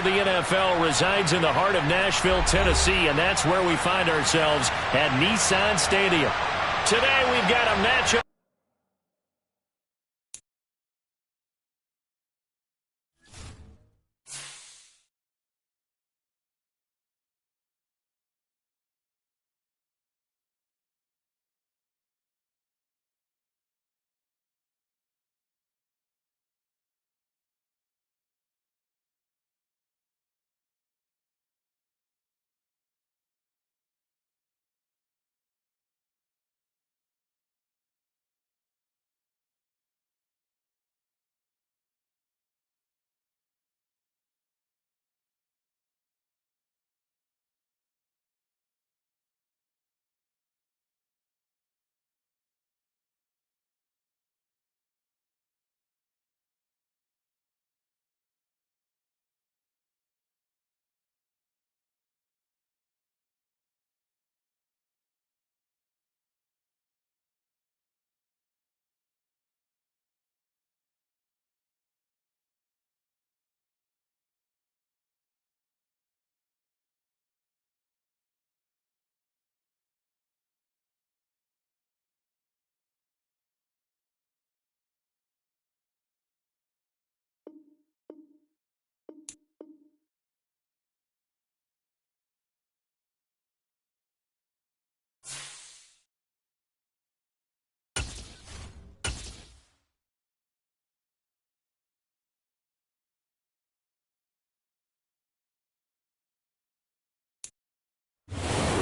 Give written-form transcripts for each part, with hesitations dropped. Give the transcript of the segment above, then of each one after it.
the NFL resides in the heart of Nashville, Tennessee, and that's where we find ourselves at Nissan Stadium. Today we've got a matchup.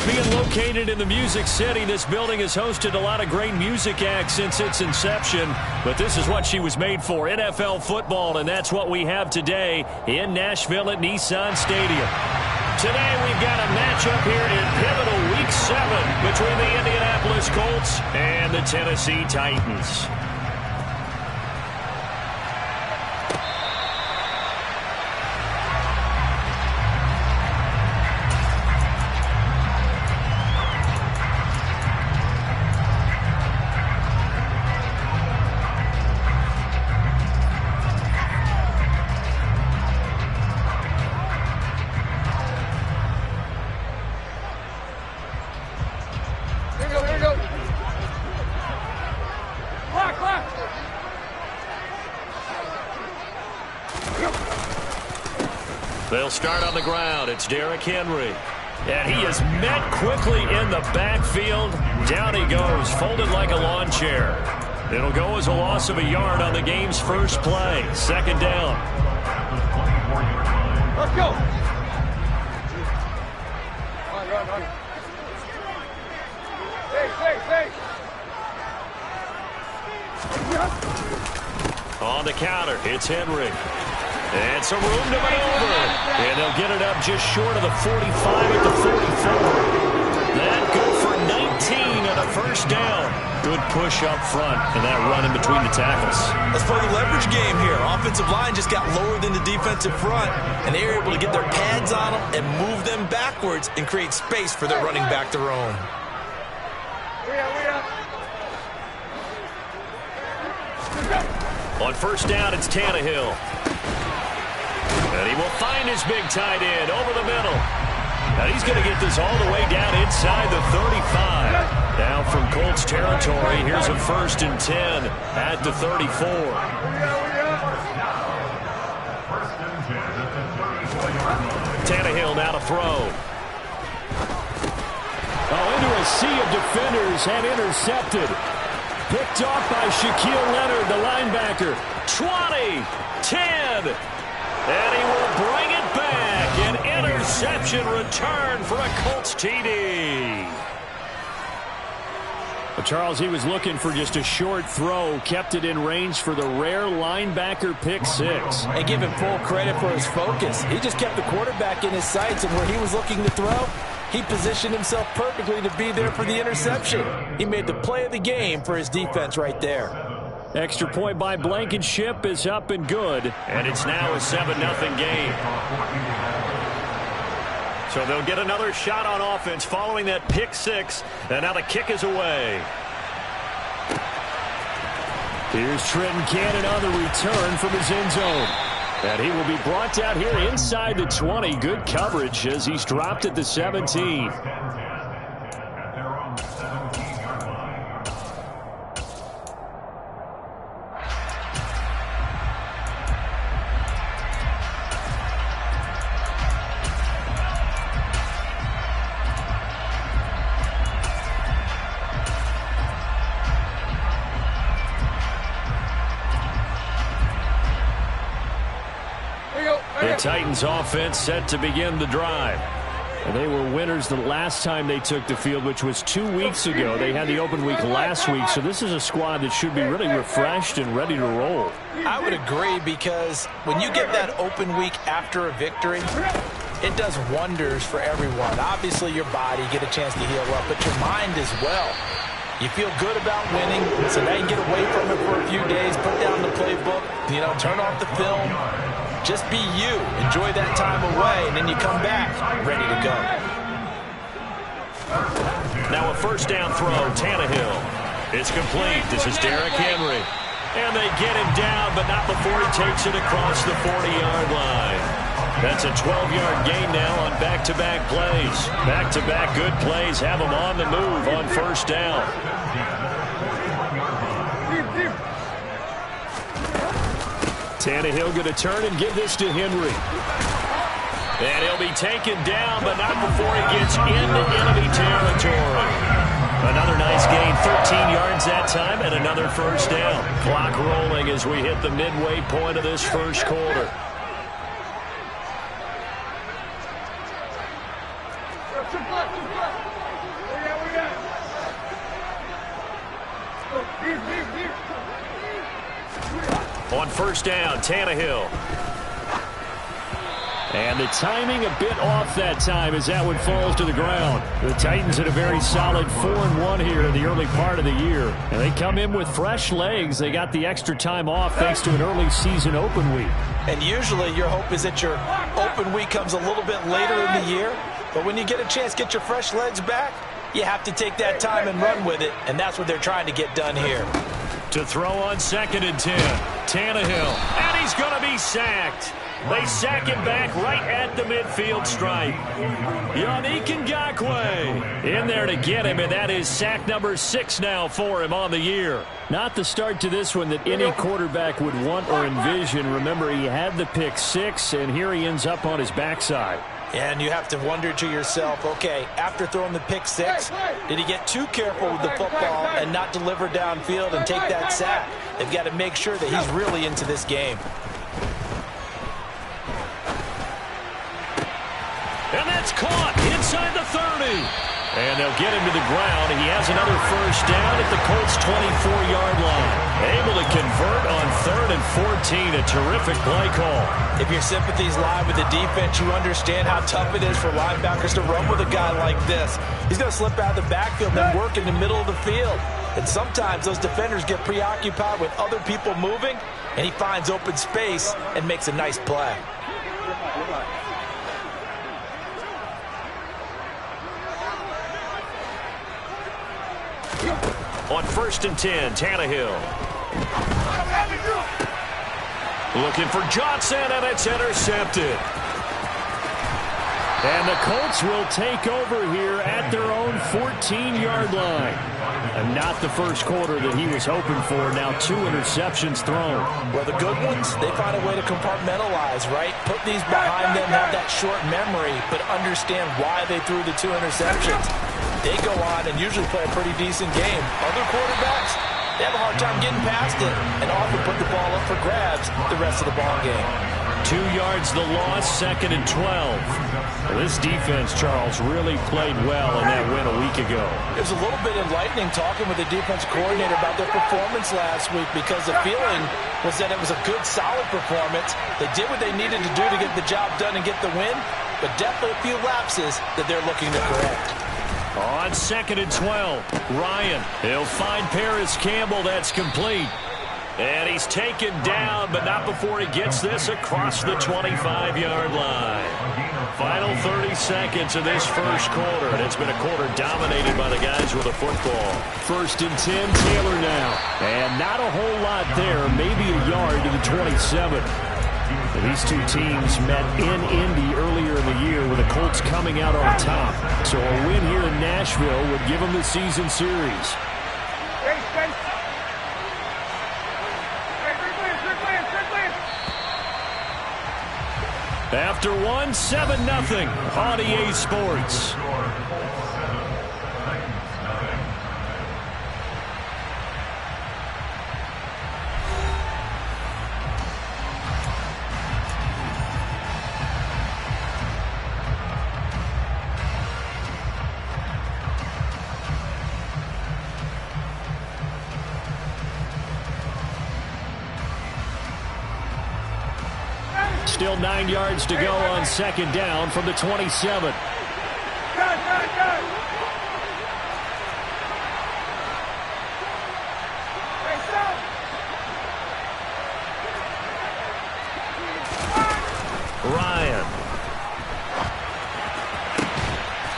Being located in the Music City, this building has hosted a lot of great music acts since its inception, but this is what she was made for, NFL football, and that's what we have today in Nashville at Nissan Stadium. Today we've got a matchup here in pivotal Week 7 between the Indianapolis Colts and the Tennessee Titans. They'll start on the ground. It's Derrick Henry. And he is met quickly in the backfield. Down he goes, folded like a lawn chair. It'll go as a loss of a yard on the game's first play. Second down. Let's go. Run. Hey. On the counter, it's Henry. And some room to maneuver. And they'll get it up just short of the 45 at the 44. That good for 19 and a first down. Good push up front and that run in between the tackles. Let's play the leverage game here. Offensive line just got lower than the defensive front, and they were able to get their pads on them and move them backwards and create space for their running back to roam. On first down, it's Tannehill. And he will find his big tight end over the middle. And he's going to get this all the way down inside the 35. Now from Colts territory, here's a 1st and 10 at the 34. Tannehill now to throw. Into a sea of defenders and intercepted. Picked off by Shaquille Leonard, the linebacker. 20, 10. And he will bring it back. An interception return for a Colts TD. But Charles, he was looking for just a short throw, kept it in range for the rare linebacker pick six. And give him full credit for his focus. He just kept the quarterback in his sights, and where he was looking to throw, he positioned himself perfectly to be there for the interception. He made the play of the game for his defense right there. Extra point by Blankenship is up and good. And it's now a 7-0 game. So they'll get another shot on offense following that pick six. And now the kick is away. Here's Trenton Cannon on the return from his end zone. And he will be brought down here inside the 20. Good coverage as he's dropped at the 17. The Titans offense set to begin the drive. And they were winners the last time they took the field, which was 2 weeks ago. They had the open week last week, so this is a squad that should be really refreshed and ready to roll. I would agree, because when you get that open week after a victory, it does wonders for everyone. Obviously, your body, get a chance to heal up, but your mind as well. You feel good about winning, so now you get away from it for a few days, put down the playbook, turn off the film. Just be you. Enjoy that time away, and then you come back ready to go. Now a first down throw, Tannehill. It's complete. This is Derrick Henry. And they get him down, but not before he takes it across the 40-yard line. That's a 12-yard gain now on back-to-back plays. Back-to-back good plays have him on the move on first down. Tannehill going to turn and give this to Henry. And he'll be taken down, but not before he gets into enemy territory. Another nice gain, 13 yards that time, and another first down. Clock rolling as we hit the midway point of this first quarter. On first down, Tannehill. And the timing a bit off that time as that one falls to the ground. The Titans in a very solid 4-1 here in the early part of the year. And they come in with fresh legs. They got the extra time off thanks to an early season open week. And usually your hope is that your open week comes a little bit later in the year. But when you get a chance to get your fresh legs back, you have to take that time and run with it. And that's what they're trying to get done here. To throw on 2nd and 10, Tannehill, and he's going to be sacked. They sack him back right at the midfield stripe. Yannick Ngakoue in there to get him, and that is sack number 6 now for him on the year. Not the start to this one that any quarterback would want or envision. Remember, he had the pick 6, and here he ends up on his backside. And you have to wonder to yourself, okay, after throwing the pick 6, did he get too careful with the football and not deliver downfield and take that sack? They've got to make sure that he's really into this game. And that's caught inside the 30. And they'll get him to the ground. He has another first down at the Colts' 24-yard line. Able to convert on 3rd and 14. A terrific play call. If your sympathies lie with the defense, you understand how tough it is for linebackers to run with a guy like this. He's going to slip out of the backfield and then work in the middle of the field. And sometimes those defenders get preoccupied with other people moving, and he finds open space and makes a nice play. On 1st and 10, Tannehill. Looking for Johnson, and it's intercepted. And the Colts will take over here at their own 14-yard line. And not the first quarter that he was hoping for. Now 2 interceptions thrown. Well, the good ones, they find a way to compartmentalize, right? Put these behind them, have that short memory, but understand why they threw the 2 interceptions. They go on and usually play a pretty decent game. Other quarterbacks, they have a hard time getting past it and often put the ball up for grabs the rest of the ball game. 2 yards the loss, 2nd and 12. Well, this defense, Charles, really played well in that win a week ago. It was a little bit enlightening talking with the defense coordinator about their performance last week, because the feeling was that it was a good, solid performance. They did what they needed to do to get the job done and get the win, but definitely a few lapses that they're looking to correct. On 2nd and 12, Ryan, he'll find Paris Campbell. That's complete. And he's taken down, but not before he gets this across the 25-yard line. Final 30 seconds of this first quarter, and it's been a quarter dominated by the guys with the football. 1st and 10, Taylor now. And not a whole lot there, maybe a yard to the 27. These two teams met in Indy earlier in the year with the Colts coming out on top. So a win here in Nashville would give them the season series. After one, 7-0 on EA Sports. Still 9 yards to go on second down from the 27. Ryan.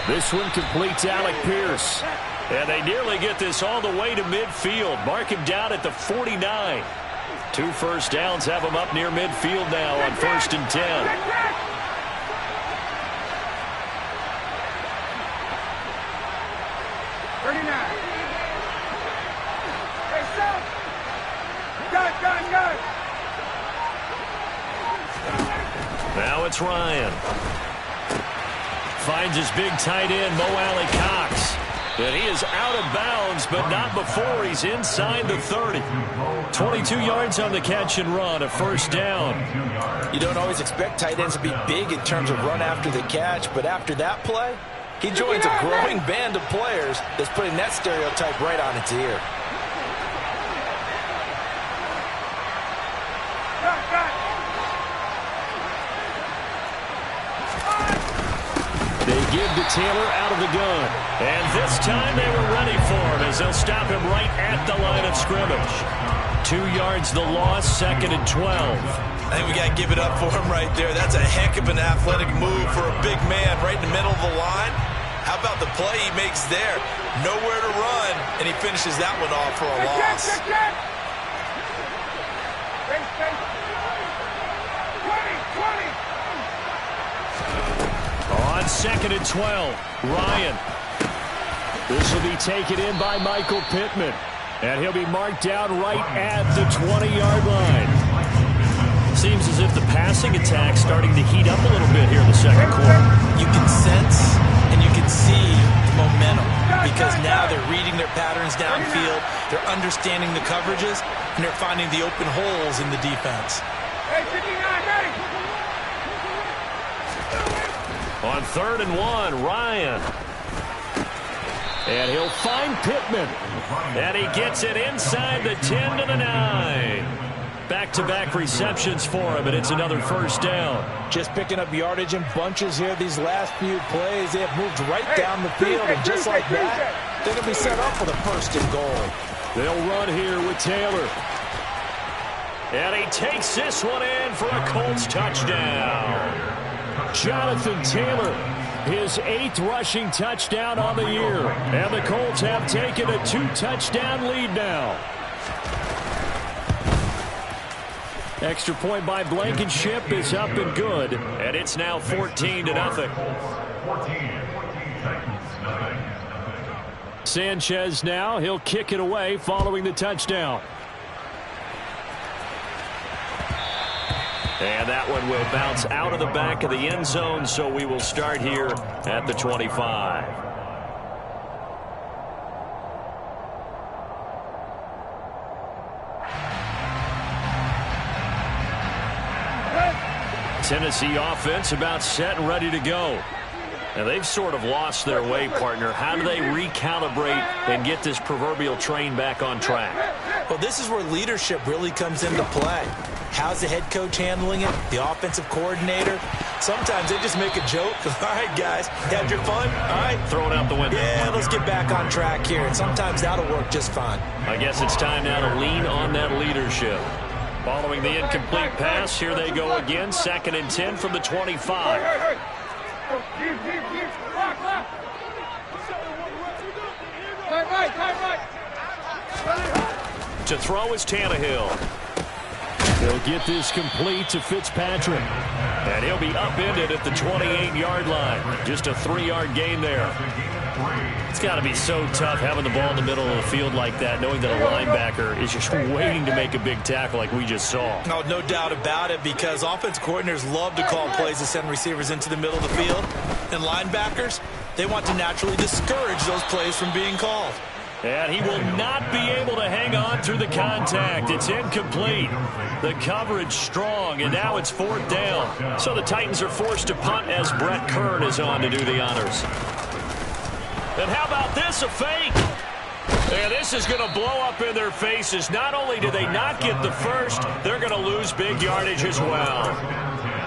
This one completes Alec Pierce. And they nearly get this all the way to midfield. Mark him down at the 49. 2 first downs have him up near midfield now on 1st and 10. Now it's Ryan. Finds his big tight end, Mo Alley Cox. And he is out of bounds, but not before he's inside the 30. 22 yards on the catch and run, a first down. You don't always expect tight ends to be big in terms of run after the catch, but after that play, he joins a growing band of players that's putting that stereotype right on its ear. They give to Taylor out of the gun. And this time they were ready for him as they'll stop him right at the line of scrimmage. 2 yards the loss, 2nd and 12. I think we got to give it up for him right there. That's a heck of an athletic move for a big man right in the middle of the line. How about the play he makes there? Nowhere to run, and he finishes that one off for a loss. On 2nd and 12, Ryan. This will be taken in by Michael Pittman. And he'll be marked down right at the 20-yard line. Seems as if the passing attack's starting to heat up a little bit here in the second quarter. You can sense and you can see the momentum because now they're reading their patterns downfield, they're understanding the coverages, and they're finding the open holes in the defense. On 3rd and 1, Ryan. And he'll find Pittman. And he gets it inside the 10 to the 9. Back-to-back receptions for him, and it's another first down. Just picking up yardage in bunches here these last few plays. They have moved right down the field, and just like that, they're going to be set up for the 1st and goal. They'll run here with Taylor. And he takes this one in for a Colts touchdown. Jonathan Taylor, his 8th rushing touchdown on the year. And the Colts have taken a 2-touchdown lead now. Extra point by Blankenship is up and good. And it's now 14-0. Sanchez now, he'll kick it away following the touchdown. And that one will bounce out of the back of the end zone, so we will start here at the 25. Tennessee offense about set and ready to go. And they've sort of lost their way, partner. How do they recalibrate and get this proverbial train back on track? Well, this is where leadership really comes into play. How's the head coach handling it? The offensive coordinator? Sometimes they just make a joke. All right, guys, had your fun? All right. Throw it out the window. Yeah, let's get back on track here. And sometimes that'll work just fine. I guess it's time now to lean on that leadership. Following the incomplete pass, here they go again. 2nd and 10 from the 25. To throw is Tannehill. They'll get this complete to Fitzpatrick. And he'll be upended at the 28-yard line. Just a 3-yard gain there. It's got to be so tough having the ball in the middle of the field like that, knowing that a linebacker is just waiting to make a big tackle like we just saw. No doubt about it, because offensive coordinators love to call plays to send receivers into the middle of the field. And linebackers, they want to naturally discourage those plays from being called. And he will not be able to hang on through the contact. It's incomplete. The coverage strong, and now it's 4th down. So the Titans are forced to punt as Brett Kern is on to do the honors. And how about this, a fake? And this is going to blow up in their faces. Not only do they not get the first, they're going to lose big yardage as well.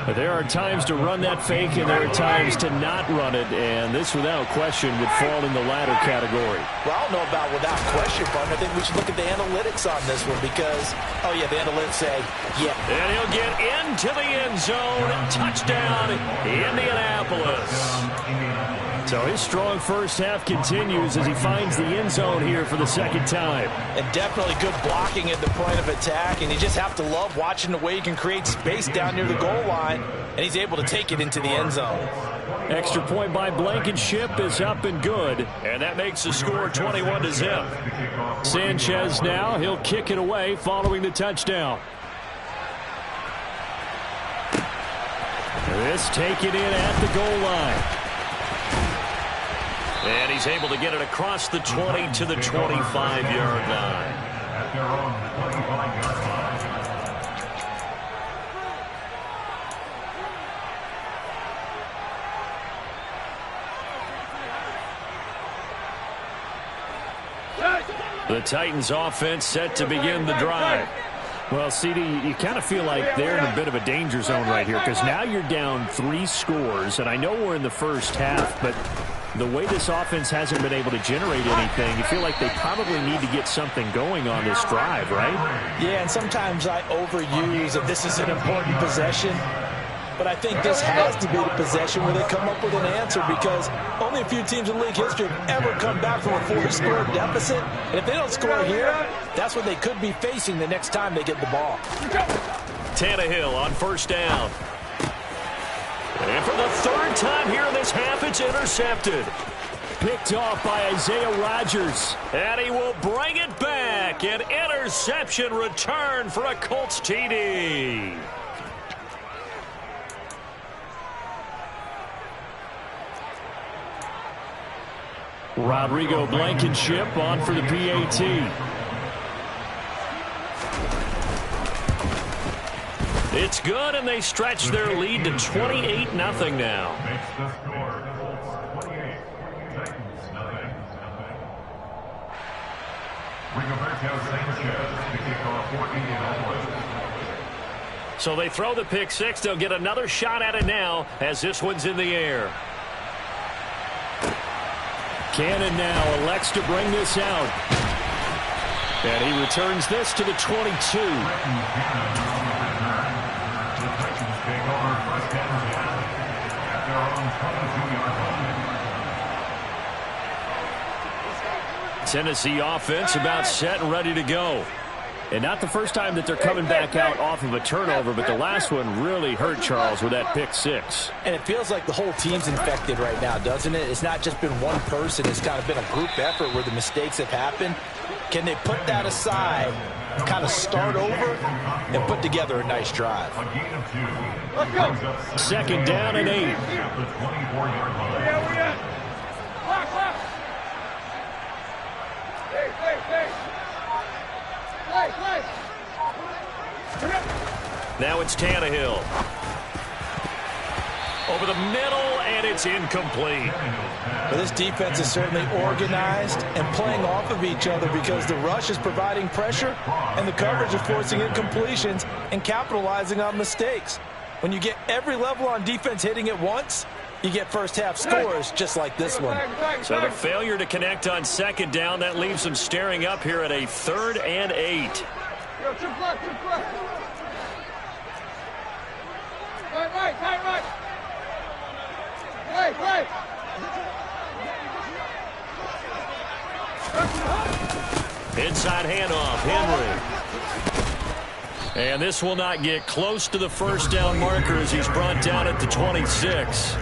But there are times to run that fake, and there are times to not run it, and this, without question, would fall in the latter category. Well, I don't know about without question, but I think we should look at the analytics on this one because, oh, yeah, the analytics say, yeah. And he'll get into the end zone. Touchdown, Indianapolis. So his strong first half continues as he finds the end zone here for the second time. And definitely good blocking at the point of attack, and you just have to love watching the way he can create space down near the goal line, and he's able to take it into the end zone. Extra point by Blankenship is up and good, and that makes the score 21-0. Sanchez now, he'll kick it away following the touchdown. This taken in at the goal line. And he's able to get it across the 20 to the 25-yard line. The Titans offense set to begin the drive. Well, CD, you kind of feel like they're in a bit of a danger zone right here because now you're down 3 scores, and I know we're in the first half, but the way this offense hasn't been able to generate anything, you feel like they probably need to get something going on this drive, right? Yeah, and sometimes I overuse that this is an important possession, but I think this has to be the possession where they come up with an answer because only a few teams in league history have ever come back from a 4-score deficit, and if they don't score here, that's what they could be facing the next time they get the ball. Tannehill on first down. And for the 3rd time here in this half, it's intercepted. Picked off by Isaiah Rodgers. And he will bring it back. An interception return for a Colts TD. Rodrigo Blankenship on for the PAT. It's good, and they stretch their lead to 28-0 now. So they throw the pick 6. They'll get another shot at it now as this one's in the air. Cannon now elects to bring this out. And he returns this to the 22. Tennessee offense about set and ready to go. And not the first time that they're coming back out off of a turnover, but the last one really hurt Charles with that pick 6. And it feels like the whole team's infected right now, doesn't it? It's not just been one person. It's kind of been a group effort where the mistakes have happened. Can they put that aside, kind of start over, and put together a nice drive? Let's go. 2nd down and 8. Now it's Tannehill. Over the middle, and it's incomplete. Well, this defense is certainly organized and playing off of each other because the rush is providing pressure and the coverage is forcing incompletions and capitalizing on mistakes. When you get every level on defense hitting at once, you get first half scores just like this one. So the failure to connect on 2nd down, that leaves them staring up here at a 3rd and 8. Inside handoff, Henry. And this will not get close to the first down marker as he's brought down at the 26.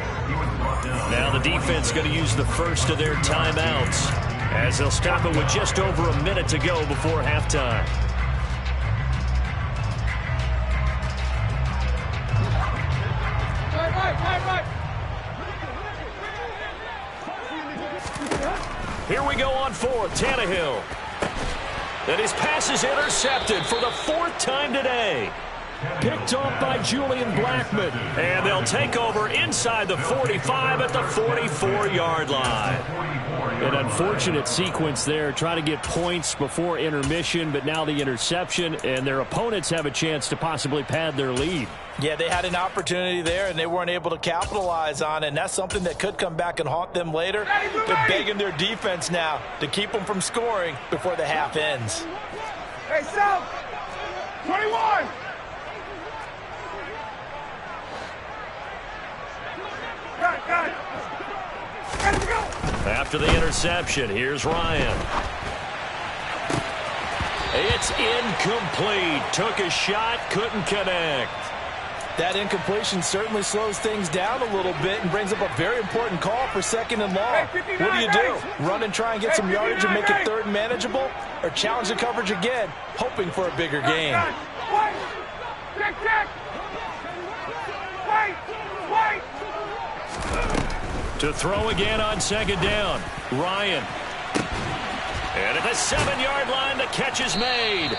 Now the defense going to use the first of their timeouts as they'll stop it with just over a minute to go before halftime. Here we go on fourth. Tannehill. And his pass is intercepted for the fourth time today. Picked off by Julian Blackmon. And they'll take over inside the 45 at the 44-yard line. An unfortunate sequence there, trying to get points before intermission, but now the interception, and their opponents have a chance to possibly pad their lead. Yeah, they had an opportunity there, and they weren't able to capitalize on it, and that's something that could come back and haunt them later. They're begging their defense now to keep them from scoring before the half ends. Hey, South! 21! Got it. Let's go! After the interception, here's Ryan. It's incomplete. Took a shot, couldn't connect. That incompletion certainly slows things down a little bit and brings up a very important call for second and long. What do? Run and try and get some yardage and make it third and manageable? Or challenge the coverage again, hoping for a bigger gain? To throw again on second down. Ryan. And at the 7-yard line, the catch is made.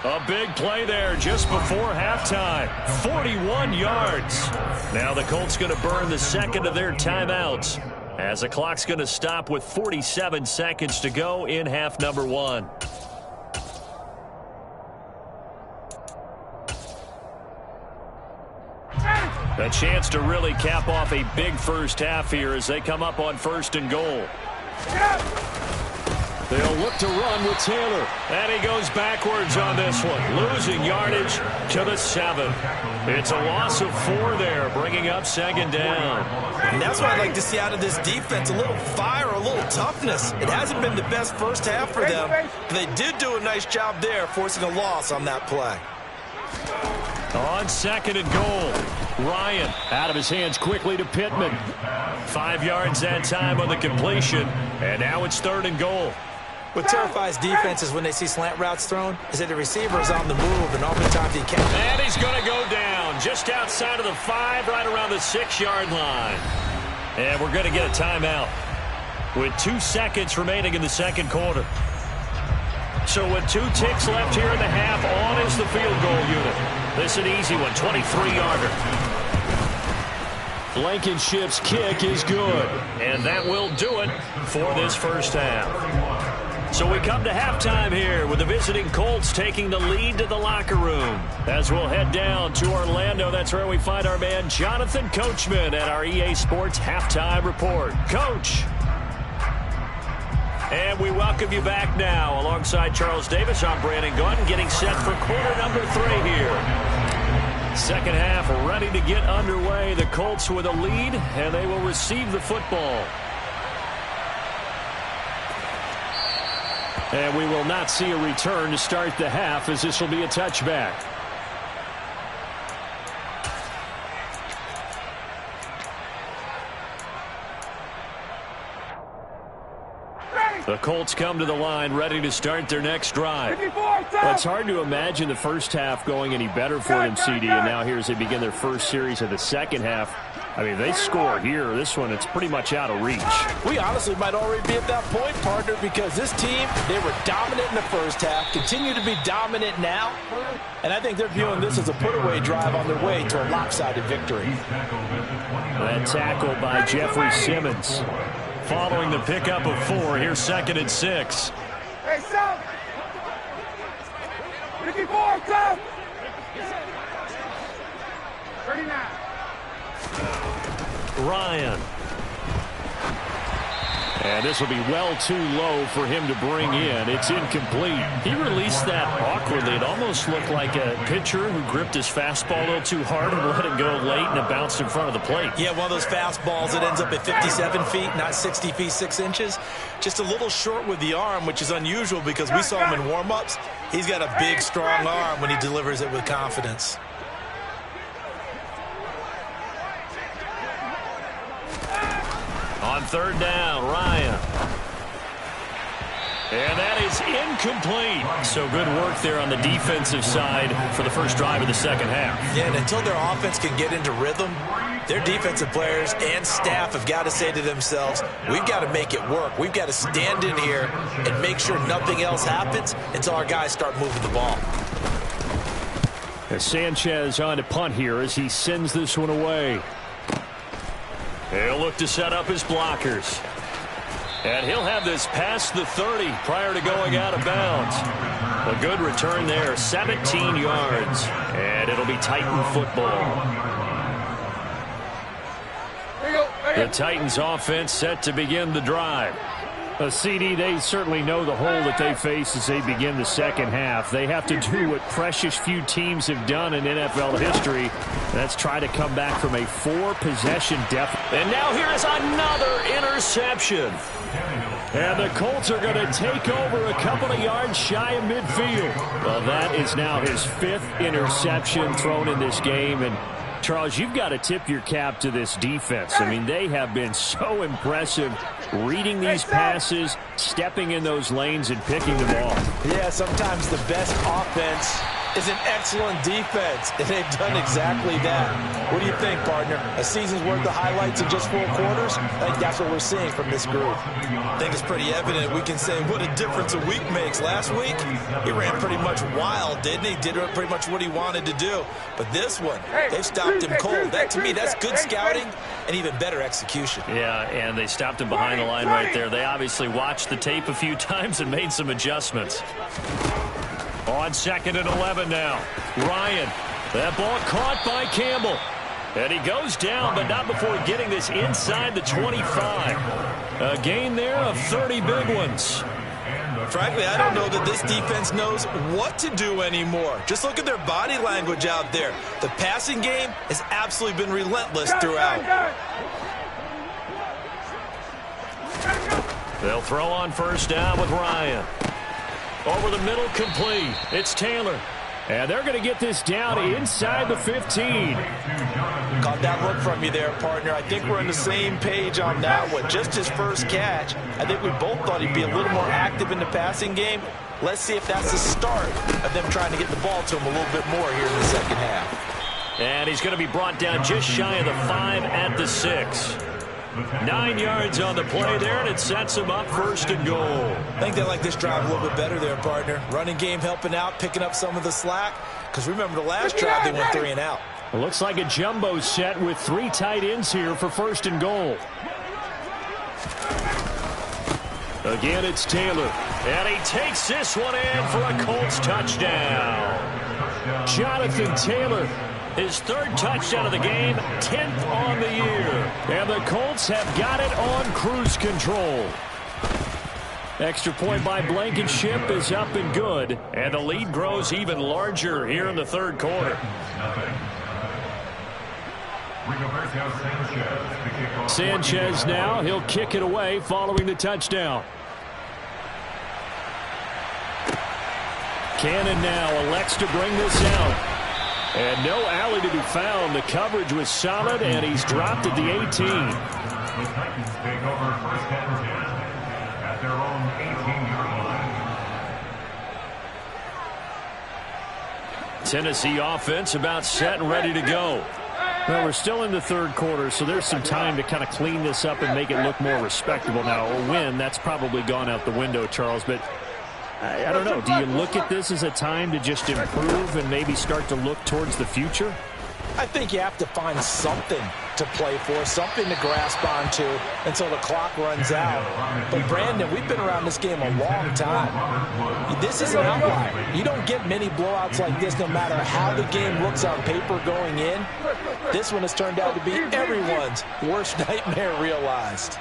A big play there just before halftime. 41 yards. Now the Colts going to burn the second of their timeouts as the clock's going to stop with 47 seconds to go in half number one. A chance to really cap off a big first half here as they come up on first and goal. They'll look to run with Taylor. And he goes backwards on this one, losing yardage to the 7. It's a loss of 4 there, bringing up second down. And that's what I'd like to see out of this defense, a little fire, a little toughness. It hasn't been the best first half for them, but they did do a nice job there, forcing a loss on that play. On second and goal, Ryan out of his hands quickly to Pittman. 5 yards that time on the completion, and now it's third and goal. What terrifies defenses when they see slant routes thrown is that the receiver is on the move, and oftentimes he can't. And he's going to go down just outside of the 5, right around the 6-yard line. And we're going to get a timeout with 2 seconds remaining in the second quarter. So with 2 ticks left here in the half, on is the field goal unit. This is an easy one, 23-yarder. Blankenship's kick is good, and that will do it for this first half. So we come to halftime here with the visiting Colts taking the lead to the locker room. As we'll head down to Orlando, that's where we find our man Jonathan Coachman at our EA Sports Halftime Report. Coach. And we welcome you back now. Alongside Charles Davis, I'm Brandon Gaudin, getting set for quarter number 3 here. Second half ready to get underway. The Colts with a lead, and they will receive the football. And we will not see a return to start the half, as this will be a touchback. The Colts come to the line ready to start their next drive. Well, it's hard to imagine the first half going any better for them, CD, and now here as they begin their first series of the second half. I mean, they score here. This one, it's pretty much out of reach. We honestly might already be at that point, partner, because this team, they were dominant in the first half, continue to be dominant now, and I think they're viewing this as a put-away drive on their way to a lopsided victory. That tackle by Jeffrey Simmons. Following the pickup of 4, here's second and 6. Hey, South! 54, South! 39. Ryan. And this will be well too low for him to bring in. It's incomplete. He released that awkwardly. It almost looked like a pitcher who gripped his fastball a little too hard and let it go late, and it bounced in front of the plate. Yeah, one of those fastballs that ends up at 57 feet, not 60 feet 6 inches. Just a little short with the arm, which is unusual because we saw him in warm-ups. He's got a big, strong arm when he delivers it with confidence. On third down, Ryan. And that is incomplete. So good work there on the defensive side for the first drive of the second half. Yeah, and until their offense can get into rhythm, their defensive players and staff have got to say to themselves, we've got to make it work. We've got to stand in here and make sure nothing else happens until our guys start moving the ball. As Sanchez on to punt here as he sends this one away. He'll look to set up his blockers. And he'll have this past the 30 prior to going out of bounds. A good return there, 17 yards. And it'll be Titan football. The Titans offense set to begin the drive. CD, they certainly know the hole that they face as they begin the second half. They have to do what precious few teams have done in NFL history. That's try to come back from a 4-possession deficit. And now here is another interception. And the Colts are going to take over a couple of yards shy of midfield. Well, that is now his 5th interception thrown in this game. And Charles, you've got to tip your cap to this defense. I mean, they have been so impressive reading these passes, stepping in those lanes, and picking the ball. Yeah, sometimes the best offense is an excellent defense, and they've done exactly that. What do you think, partner? A season's worth of highlights in just 4 quarters? I think that's what we're seeing from this group. I think it's pretty evident. We can say what a difference a week makes. Last week, he ran pretty much wild, didn't he? Did pretty much what he wanted to do. But this one, they've stopped him cold. That, to me, that's good scouting and even better execution. Yeah, and they stopped him behind the line right there. They obviously watched the tape a few times and made some adjustments. On 2nd and 11 now. Ryan. That ball caught by Campbell. And he goes down, but not before getting this inside the 25. A gain there of 30 big ones. Frankly, I don't know that this defense knows what to do anymore. Just look at their body language out there. The passing game has absolutely been relentless throughout. They'll throw on first down with Ryan. Over the middle, complete. It's Taylor. And they're going to get this down inside the 15. Caught that look from you there, partner. I think we're on the same page on that one. Just his first catch. I think we both thought he'd be a little more active in the passing game. Let's see if that's the start of them trying to get the ball to him a little bit more here in the second half. And he's going to be brought down just shy of the 5 at the 6. 9 yards on the play there, and it sets him up 1st and goal. I think they like this drive a little bit better there, partner. Running game helping out, picking up some of the slack. Because remember the last drive, they went 3 and out. It looks like a jumbo set with 3 tight ends here for 1st and goal. Again, it's Taylor. And he takes this one in for a Colts touchdown. Jonathan Taylor. His 3rd touchdown of the game, 10th on the year. And the Colts have got it on cruise control. Extra point by Blankenship is up and good. And the lead grows even larger here in the 3rd quarter. Sanchez now, he'll kick it away following the touchdown. Cannon now elects to bring this out. And no alley to be found. The coverage was solid, and he's dropped at the 18. The Titans take over 1st and 10 at their own 18-yard line. Tennessee offense about set and ready to go. Well, we're still in the 3rd quarter, so there's some time to kind of clean this up and make it look more respectable now. A win, that's probably gone out the window, Charles, but I don't know. Do you look at this as a time to just improve and maybe start to look towards the future? I think you have to find something to play for, something to grasp onto until the clock runs out. But, Brandon, we've been around this game a long time. This is an outlier. You don't get many blowouts like this no matter how the game looks on paper going in. This one has turned out to be everyone's worst nightmare realized.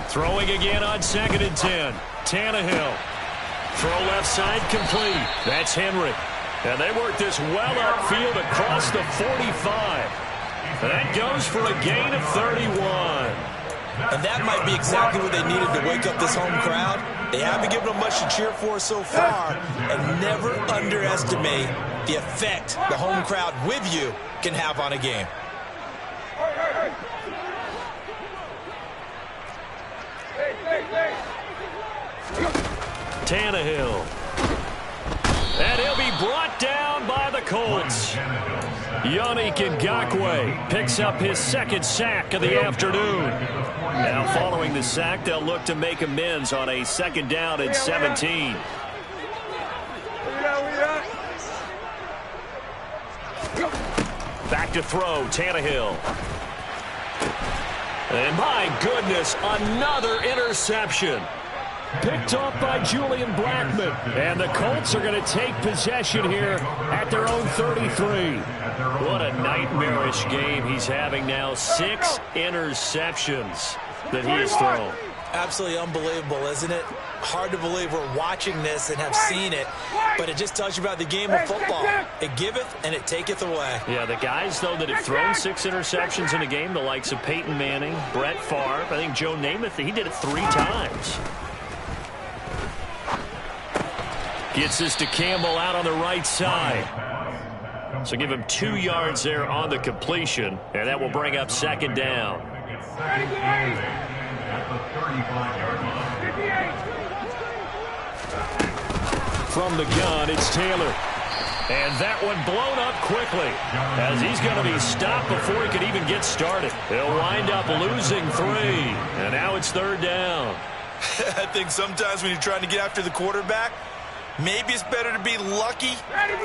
Throwing again on 2nd and 10. Tannehill. Throw left side complete. That's Henry. And they work this well upfield across the 45. And that goes for a gain of 31. And that might be exactly what they needed to wake up this home crowd. They haven't given them much to cheer for so far. And never underestimate the effect the home crowd with you can have on a game. Tannehill. And he'll be brought down by the Colts. Yannick Ngakoue picks up his 2nd sack of the afternoon. Now following the sack, they'll look to make amends on a 2nd down and 17. Back to throw, Tannehill. And my goodness, another interception. Picked off by Julian Blackmon. And the Colts are going to take possession here at their own 33. What a nightmarish game he's having now. 6 interceptions that he has thrown. Absolutely unbelievable, isn't it? Hard to believe we're watching this and have seen it, but it just tells you about the game of football. It giveth and it taketh away. Yeah, the guys, though, that have thrown 6 interceptions in a game, the likes of Peyton Manning, Brett Favre, I think Joe Namath, he did it 3 times. Gets this to Campbell out on the right side. So give him 2 yards there on the completion, and that will bring up 2nd down. From the gun, it's Taylor. And that one blown up quickly as he's going to be stopped before he could even get started. He'll wind up losing 3, and now it's 3rd down. I think sometimes when you're trying to get after the quarterback, maybe it's better to be lucky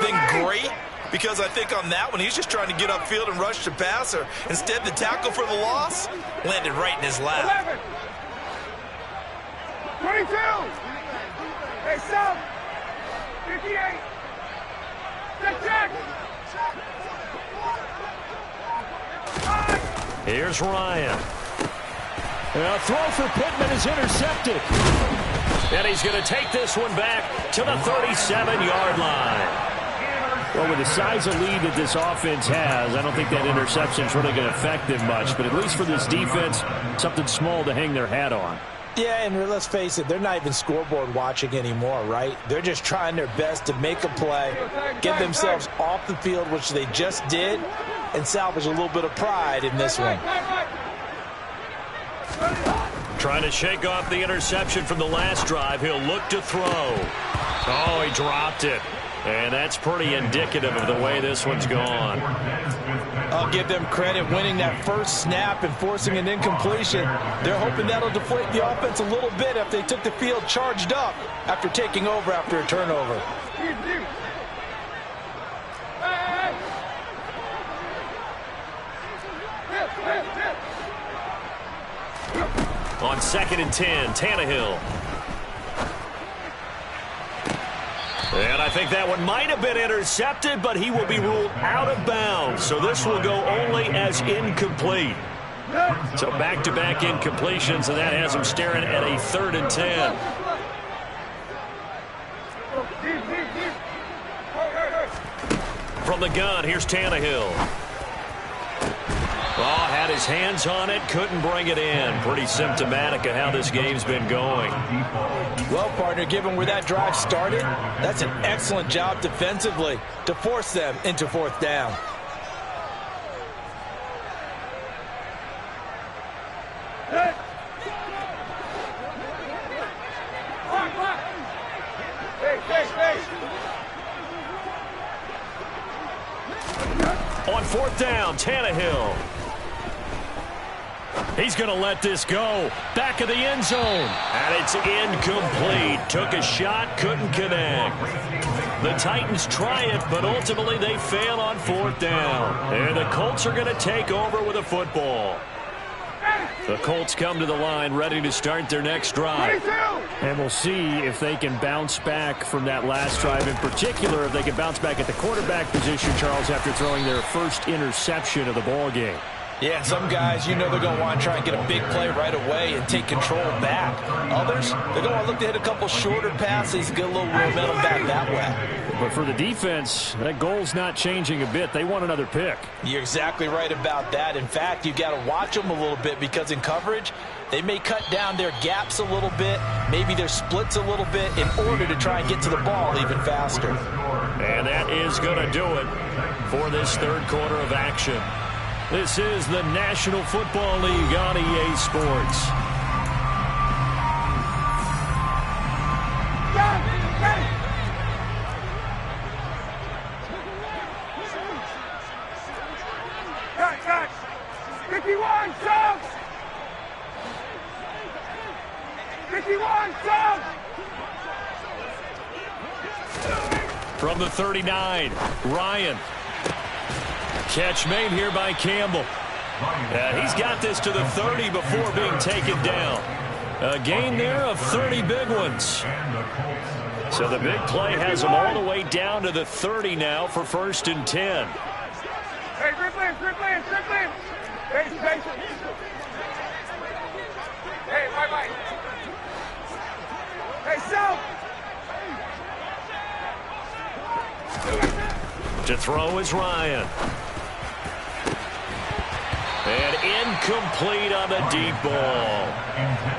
than great, because I think on that one, he's just trying to get upfield and rush the passer. Instead, the tackle for the loss landed right in his lap. 22. Hey, Sub. 58. Check. Here's Ryan. A throw for Pittman is intercepted. And he's going to take this one back to the 37-yard line. Well, with the size of lead that this offense has, I don't think that interception's really going to affect them much. But at least for this defense, something small to hang their hat on. Yeah, and let's face it, they're not even scoreboard watching anymore, right? They're just trying their best to make a play, get themselves off the field, which they just did, and salvage a little bit of pride in this one. Trying to shake off the interception from the last drive. He'll look to throw. Oh, he dropped it. And that's pretty indicative of the way this one's gone. I'll give them credit winning that first snap and forcing an incompletion. They're hoping that'll deflate the offense a little bit if they took the field charged up after taking over after a turnover. On 2nd and 10, Tannehill. And I think that one might have been intercepted, but he will be ruled out of bounds. So this will go only as incomplete. So back-to-back incompletions, and that has him staring at a 3rd and 10. From the gun, here's Tannehill. Oh, had his hands on it, couldn't bring it in. Pretty symptomatic of how this game's been going. Well, partner, given where that drive started, that's an excellent job defensively to force them into 4th down. On 4th down, Tannehill. He's going to let this go. Back of the end zone. And it's incomplete. Took a shot, couldn't connect. The Titans try it, but ultimately they fail on 4th down. And the Colts are going to take over with a football. The Colts come to the line ready to start their next drive. And we'll see if they can bounce back from that last drive. In particular, if they can bounce back at the quarterback position, Charles, after throwing their first interception of the ball game. Yeah, some guys, you know they're going to want to try and get a big play right away and take control back. Others, they're going to look to hit a couple shorter passes and get a little momentum back that way. But for the defense, that goal's not changing a bit. They want another pick. You're exactly right about that. In fact, you got to watch them a little bit because in coverage, they may cut down their gaps a little bit, maybe their splits a little bit in order to try and get to the ball even faster. And that is going to do it for this third quarter of action. This is the National Football League on EA Sports. Cut. 51, sub! 51, sub! From the 39, Ryan. Catch made here by Campbell. And he's got this to the 30 before being taken down. A gain there of 30 big ones. So the big play has him all the way down to the 30 now for 1st and 10. Hey, grip in. Base. Hey, right. Hey, south. To throw is Ryan. And incomplete on the deep ball.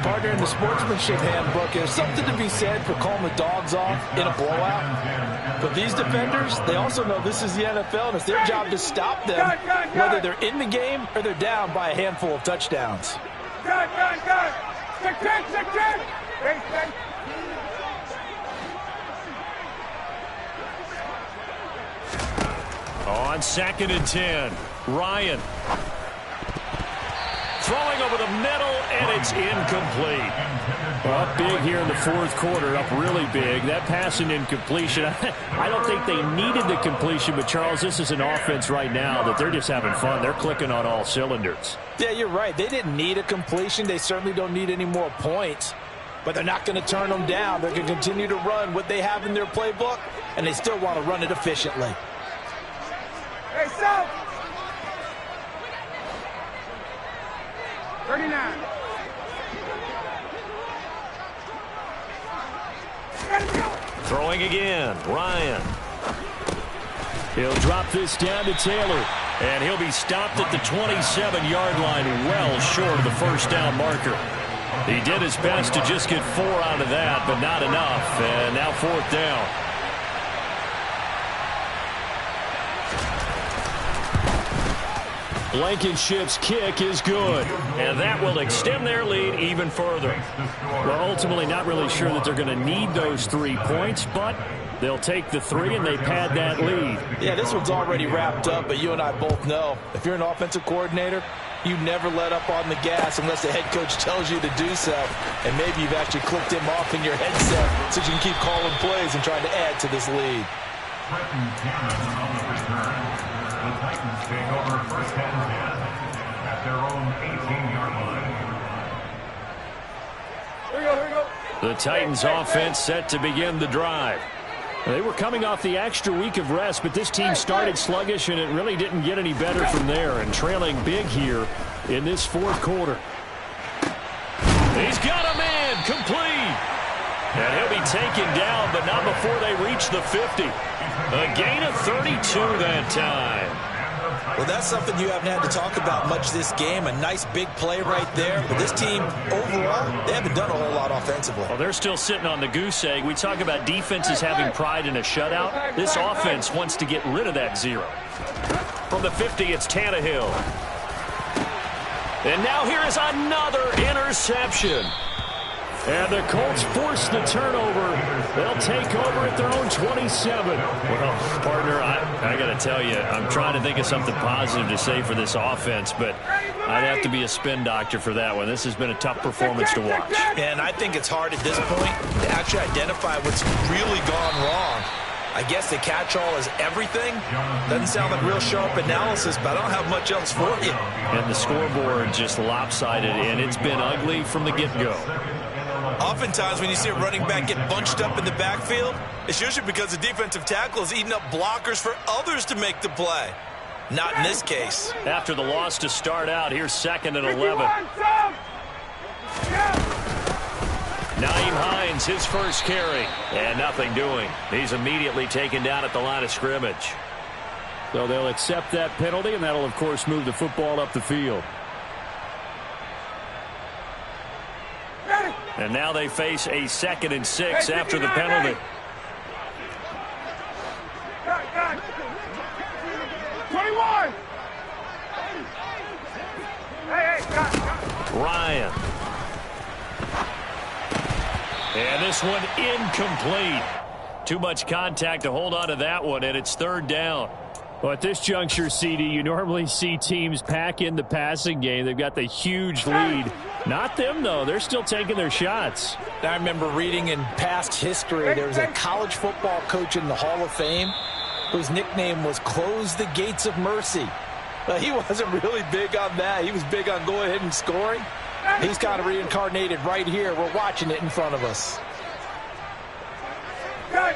Partner, in the sportsmanship handbook, there's something to be said for calling the dogs off in a blowout. But these defenders, they also know this is the NFL, and it's their job to stop them, whether they're in the game or they're down by a handful of touchdowns. Gun. Stick 10. Base. On 2nd and 10, Ryan. Throwing over the middle, and it's incomplete. Up big here in the fourth quarter, up really big. That pass and incompletion, I don't think they needed the completion, but Charles, this is an offense right now that they're just having fun. They're clicking on all cylinders. Yeah, you're right. They didn't need a completion. They certainly don't need any more points, but they're not going to turn them down. They're going to continue to run what they have in their playbook, and they still want to run it efficiently. Hey, south. 39. Throwing again, Ryan. He'll drop this down to Taylor, and he'll be stopped at the 27-yard line, well short of the first down marker. He did his best to just get 4 out of that, but not enough, and now 4th down. Blankenship's kick is good, and that will extend their lead even further. Well, ultimately not really sure that they're going to need those 3 points, but they'll take the 3 and they pad that lead. Yeah, this one's already wrapped up, but you and I both know if you're an offensive coordinator, you never let up on the gas unless the head coach tells you to do so, and maybe you've actually clicked him off in your headset so you can keep calling plays and trying to add to this lead. The Titans take over 1st and 10 at their own 18-yard line. Here we go. The Titans offense set to begin the drive. They were coming off the extra week of rest, but this team started sluggish, and it really didn't get any better from there, and trailing big here in this fourth quarter. He's got a man, complete. And he'll be taken down, but not before they reach the 50. A gain of 32 that time. Well, that's something you haven't had to talk about much this game. A nice big play right there. But this team, overall, they haven't done a whole lot offensively. Well, they're still sitting on the goose egg. We talk about defenses having pride in a shutout. This offense wants to get rid of that 0. From the 50, it's Tannehill. And now here is another interception. And the Colts force the turnover. They'll take over at their own 27. Well, partner, I got to tell you, I'm trying to think of something positive to say for this offense, but I'd have to be a spin doctor for that one. This has been a tough performance to watch. And I think it's hard at this point to actually identify what's really gone wrong. I guess the catch-all is everything. Doesn't sound like real sharp analysis, but I don't have much else for you. And the scoreboard just lopsided, and it's been ugly from the get-go. Oftentimes when you see a running back get bunched up in the backfield, it's usually because the defensive tackle is eating up blockers for others to make the play. Not in this case. After the loss to start out, here's 2nd and 11. Naeem Hines, his first carry, and nothing doing. He's immediately taken down at the line of scrimmage. So they'll accept that penalty, and that'll, of course, move the football up the field. And now they face a 2nd and 6 after the penalty. 21. Ryan. And this one incomplete. Too much contact to hold on to that one, and it's 3rd down. Well, at this juncture, CD, you normally see teams pack in the passing game. They've got the huge lead. Not them, though. They're still taking their shots. I remember reading in past history, there was a college football coach in the Hall of Fame whose nickname was Close the Gates of Mercy. He wasn't really big on that. He was big on going ahead and scoring. He's kind of reincarnated right here. We're watching it in front of us. Good.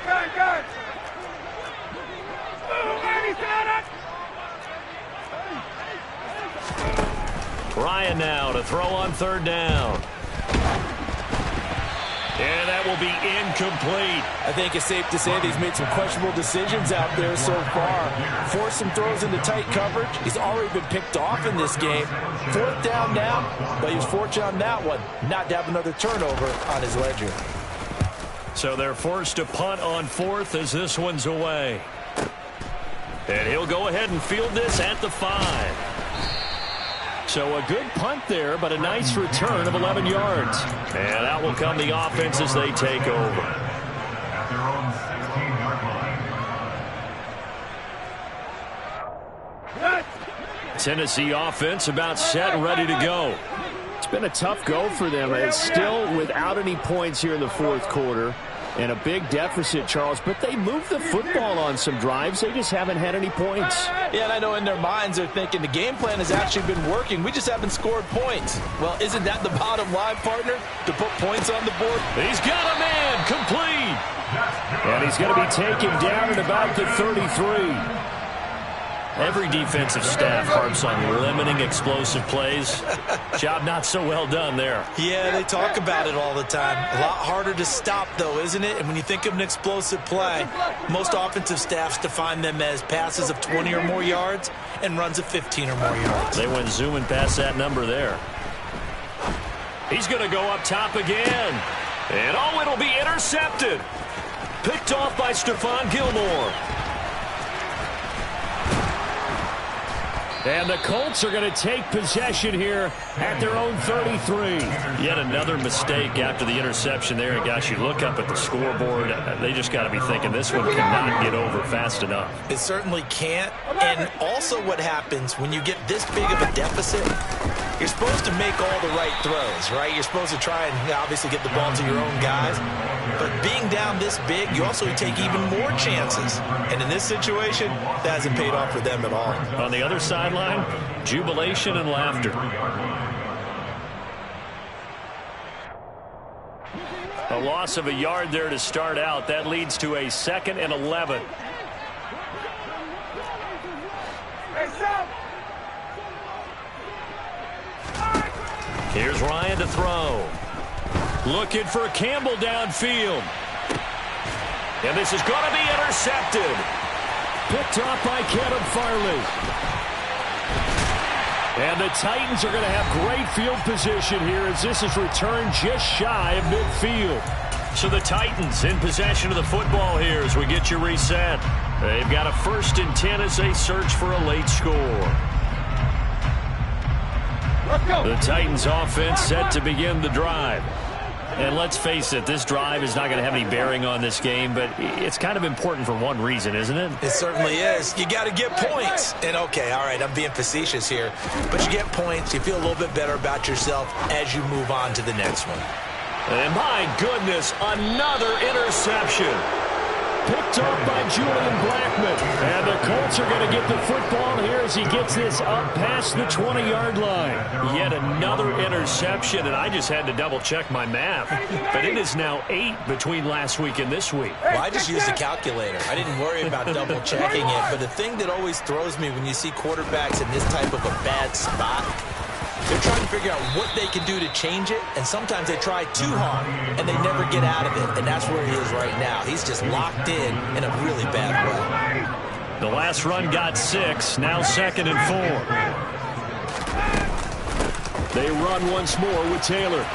Ryan now to throw on 3rd down. And that will be incomplete. I think it's safe to say that he's made some questionable decisions out there so far. Forced some throws into tight coverage. He's already been picked off in this game. 4th down now, but he was fortunate on that one not to have another turnover on his ledger. So they're forced to punt on 4th as this one's away. And he'll go ahead and field this at the 5. So a good punt there, but a nice return of 11 yards. And out will come the offense as they take over. At their own 16-yard line. Tennessee offense about set and ready to go. It's been a tough go for them. It's still without any points here in the 4th quarter. And a big deficit, Charles, but they moved the football on some drives. They just haven't had any points. Yeah, and I know in their minds they're thinking the game plan has actually been working. We just haven't scored points. Well, isn't that the bottom line, partner, to put points on the board? He's got a man complete. And he's going to be taken down at about the 33. Every defensive staff harps on limiting explosive plays. Job not so well done there. Yeah, they talk about it all the time. A lot harder to stop, though, isn't it? And when you think of an explosive play, most offensive staffs define them as passes of 20 or more yards and runs of 15 or more yards. They went zooming past that number there. He's going to go up top again. And oh, it'll be intercepted. Picked off by Stephon Gilmore. And the Colts are going to take possession here at their own 33. Yet another mistake after the interception there. And gosh, you look up at the scoreboard, they just got to be thinking this one cannot get over fast enough. It certainly can't. And also what happens when you get this big of a deficit, you're supposed to make all the right throws, right? You're supposed to try and obviously get the ball to your own guys. But being down this big, you also take even more chances. And in this situation, that hasn't paid off for them at all. On the other sideline, jubilation and laughter. A loss of a yard there to start out. That leads to a 2nd and 11. Here's Ryan to throw. Looking for Campbell downfield. And this is going to be intercepted. Picked off by Kevin Farley. And the Titans are going to have great field position here as this is returned just shy of midfield. So the Titans in possession of the football here as we get you reset. They've got a 1st and 10 as they search for a late score. The Titans offense set to begin the drive. And let's face it, this drive is not going to have any bearing on this game, but it's kind of important for one reason, isn't it? It certainly is. You got to get points. And, okay, all right, I'm being facetious here. But you get points, you feel a little bit better about yourself as you move on to the next one. And my goodness, another interception. picked off by Julian Blackmon. And the Colts are going to get the football here as he gets this up past the 20-yard line. Yet another interception, and I just had to double-check my math. But it is now 8 between last week and this week. Well, I just used a calculator. I didn't worry about double-checking it. But the thing that always throws me when you see quarterbacks in this type of a bad spot, they're trying to figure out what they can do to change it, and sometimes they try too hard, and they never get out of it, and that's where he is right now. He's just locked in a really bad way. The last run got 6, now 2nd and 4. They run once more with Taylor.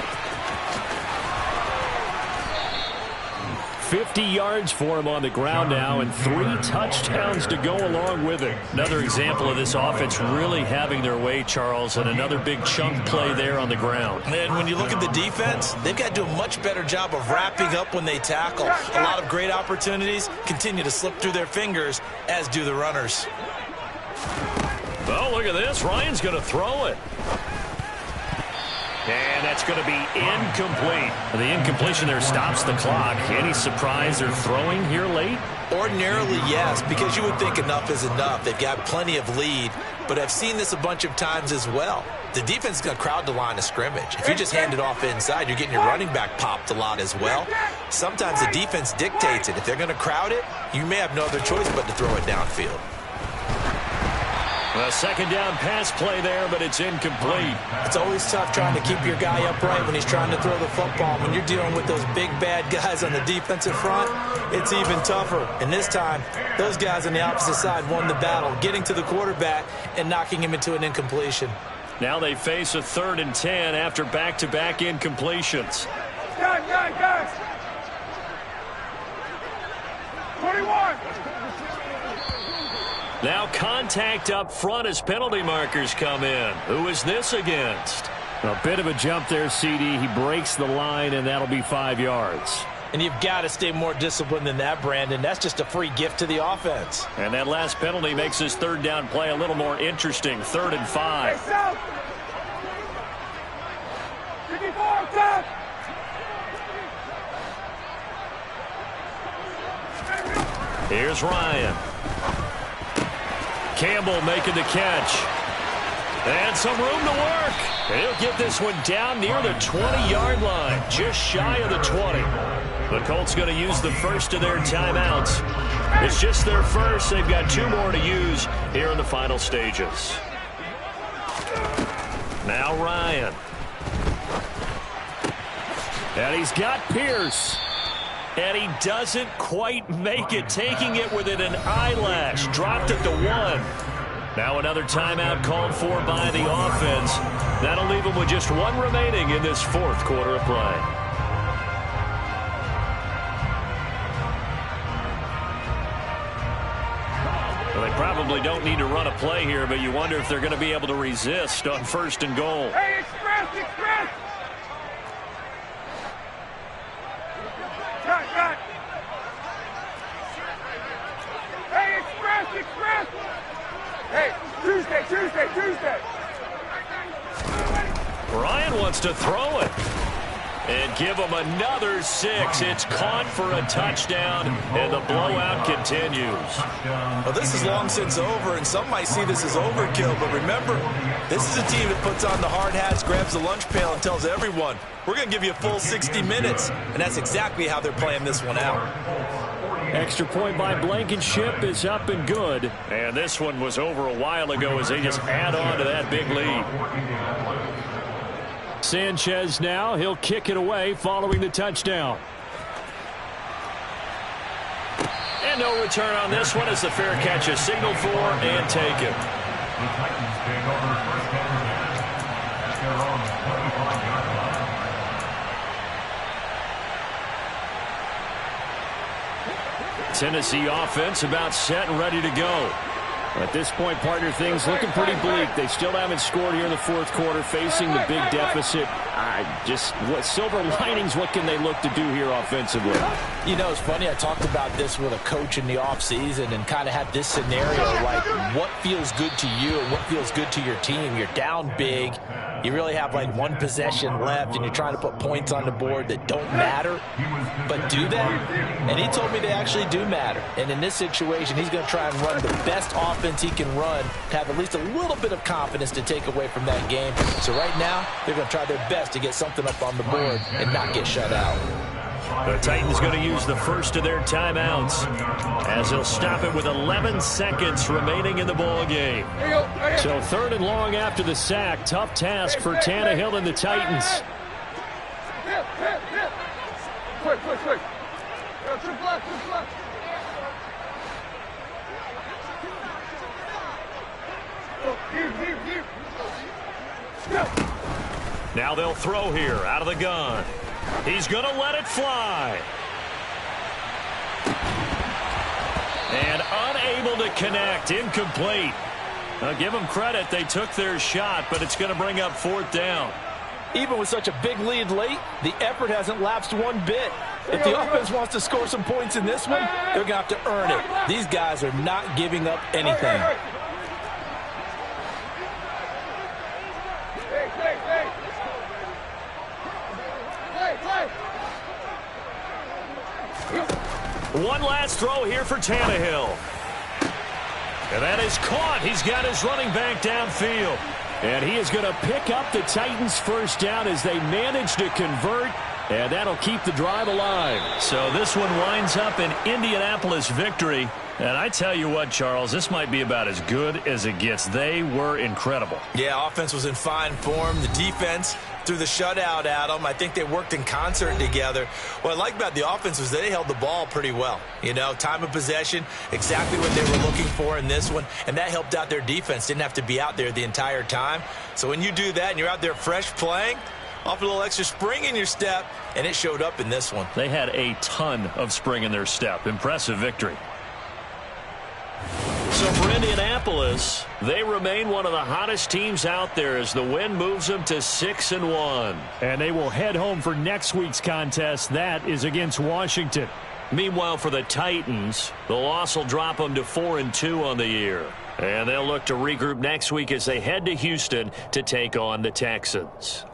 50 yards for him on the ground now, and 3 touchdowns to go along with it. Another example of this offense really having their way, Charles, and another big chunk play there on the ground. And when you look at the defense, they've got to do a much better job of wrapping up when they tackle. A lot of great opportunities continue to slip through their fingers, as do the runners. Oh, look at this. Ryan's going to throw it. And that's going to be incomplete. The incompletion there stops the clock. Any surprise they're throwing here late? Ordinarily, yes, because you would think enough is enough. They've got plenty of lead, but I've seen this a bunch of times as well. The defense is going to crowd the line of scrimmage. If you just hand it off inside, you're getting your running back popped a lot as well. Sometimes the defense dictates it. If they're going to crowd it, you may have no other choice but to throw it downfield. A second down pass play there, but it's incomplete. It's always tough trying to keep your guy upright when he's trying to throw the football. When you're dealing with those big, bad guys on the defensive front, it's even tougher. And this time, those guys on the opposite side won the battle, getting to the quarterback and knocking him into an incompletion. Now they face a 3rd and 10 after back-to-back incompletions. Guys. 21. Now contact up front as penalty markers come in. Who is this against? A bit of a jump there, CD. He breaks the line, and that'll be 5 yards. And you've got to stay more disciplined than that, Brandon. That's just a free gift to the offense. And that last penalty makes this 3rd down play a little more interesting. 3rd and 5. Here's Ryan. Campbell making the catch. And some room to work. He'll get this one down near the 20-yard line, just shy of the 20. The Colts going to use the first of their timeouts. It's just their first. They've got 2 more to use here in the final stages. Now Ryan. And he's got Pierce. And he doesn't quite make it, taking it within an eyelash. Dropped it to 1. Now another timeout called for by the offense. That'll leave them with just 1 remaining in this 4th quarter of play. Well, they probably don't need to run a play here, but you wonder if they're going to be able to resist on 1st and goal. Hey, express! Cut! Hey, express! Hey, Tuesday! Ryan wants to throw it. And give him another 6. It's caught for a touchdown, and the blowout continues. Well, this is long since over, and some might see this as overkill. But remember, this is a team that puts on the hard hats, grabs the lunch pail, and tells everyone, we're going to give you a full 60 minutes. And that's exactly how they're playing this one out. Extra point by Blankenship is up and good. And this one was over a while ago as they just add on to that big lead. Sanchez now. He'll kick it away following the touchdown. And no return on this one as the fair catch is signaled for and taken. The Titans take over 1st and 10 at their own 25-yard line. Tennessee offense about set and ready to go. At this point, partner, things looking pretty bleak. They still haven't scored here in the 4th quarter, facing the big deficit. What silver linings, what can they look to do here offensively? You know, it's funny, I talked about this with a coach in the offseason and kind of had this scenario, like what feels good to you and what feels good to your team. You're down big. You really have like one possession left, and you're trying to put points on the board that don't matter. But do they? And he told me they actually do matter. And in this situation, he's going to try and run the best offense he can run to have at least a little bit of confidence to take away from that game. So right now, they're going to try their best to get something up on the board and not get shut out. The Titans going to use the first of their timeouts as they'll stop it with 11 seconds remaining in the ball game. So 3rd and long after the sack. Tough task for Tannehill and the Titans. Quick. Triple left. Now they'll throw here out of the gun. He's going to let it fly. And unable to connect. Incomplete. Now give them credit. They took their shot, but it's going to bring up 4th down. Even with such a big lead late, the effort hasn't lapsed one bit. If the offense wants to score some points in this one, they're going to have to earn it. These guys are not giving up anything. One last throw here for Tannehill. And that is caught. He's got his running back downfield. And he is going to pick up the Titans' first down as they manage to convert. And that'll keep the drive alive. So this one winds up an Indianapolis victory. And I tell you what, Charles, this might be about as good as it gets. They were incredible. Yeah, offense was in fine form. The defense threw the shutout at them. I think they worked in concert together. What I like about the offense was they held the ball pretty well. You know, time of possession, exactly what they were looking for in this one. And that helped out their defense. Didn't have to be out there the entire time. So when you do that and you're out there fresh playing, off a little extra spring in your step, and it showed up in this one. They had a ton of spring in their step. Impressive victory. So for Indianapolis, they remain one of the hottest teams out there as the win moves them to 6-1. And they will head home for next week's contest. That is against Washington. Meanwhile, for the Titans, the loss will drop them to 4-2 on the year. And they'll look to regroup next week as they head to Houston to take on the Texans.